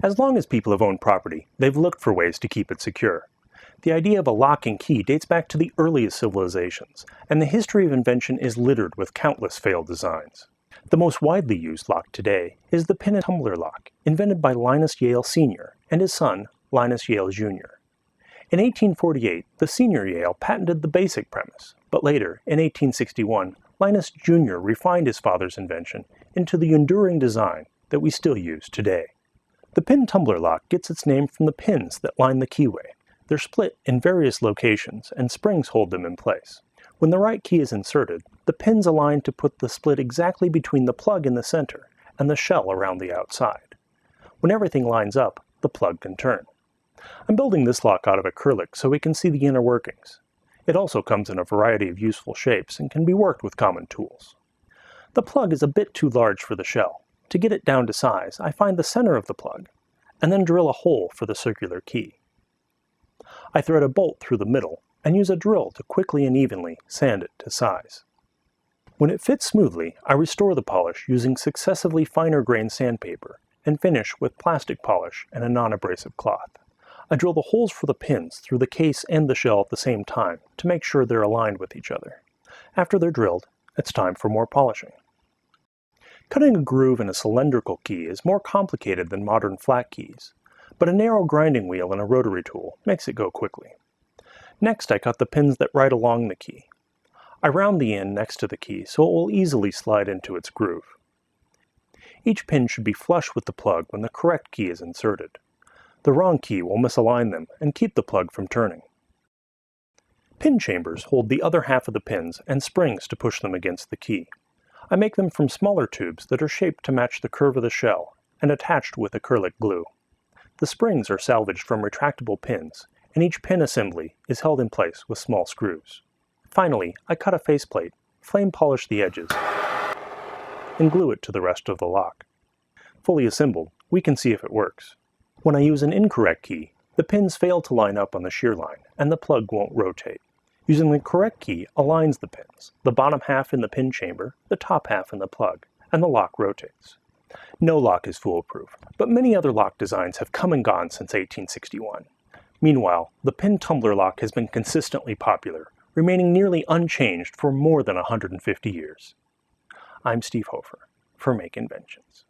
As long as people have owned property, they've looked for ways to keep it secure. The idea of a lock and key dates back to the earliest civilizations, and the history of invention is littered with countless failed designs. The most widely used lock today is the pin and tumbler lock, invented by Linus Yale Sr. and his son, Linus Yale Jr. In 1848, the senior Yale patented the basic premise, but later, in 1861, Linus Jr. refined his father's invention into the enduring design that we still use today. The pin tumbler lock gets its name from the pins that line the keyway. They're split in various locations, and springs hold them in place. When the right key is inserted, the pins align to put the split exactly between the plug in the center and the shell around the outside. When everything lines up, the plug can turn. I'm building this lock out of acrylic so we can see the inner workings. It also comes in a variety of useful shapes and can be worked with common tools. The plug is a bit too large for the shell. To get it down to size, I find the center of the plug, and then drill a hole for the circular key. I thread a bolt through the middle and use a drill to quickly and evenly sand it to size. When it fits smoothly, I restore the polish using successively finer grained sandpaper and finish with plastic polish and a non-abrasive cloth. I drill the holes for the pins through the case and the shell at the same time to make sure they're aligned with each other. After they're drilled, it's time for more polishing. Cutting a groove in a cylindrical key is more complicated than modern flat keys, but a narrow grinding wheel and a rotary tool makes it go quickly. Next, I cut the pins that ride along the key. I round the end next to the key so it will easily slide into its groove. Each pin should be flush with the plug when the correct key is inserted. The wrong key will misalign them and keep the plug from turning. Pin chambers hold the other half of the pins and springs to push them against the key. I make them from smaller tubes that are shaped to match the curve of the shell and attached with acrylic glue. The springs are salvaged from retractable pins, and each pin assembly is held in place with small screws. Finally, I cut a faceplate, flame polish the edges, and glue it to the rest of the lock. Fully assembled, we can see if it works. When I use an incorrect key, the pins fail to line up on the shear line, and the plug won't rotate. Using the correct key aligns the pins, the bottom half in the pin chamber, the top half in the plug, and the lock rotates. No lock is foolproof, but many other lock designs have come and gone since 1861. Meanwhile, the pin tumbler lock has been consistently popular, remaining nearly unchanged for more than 150 years. I'm Steve Hofer for Make Inventions.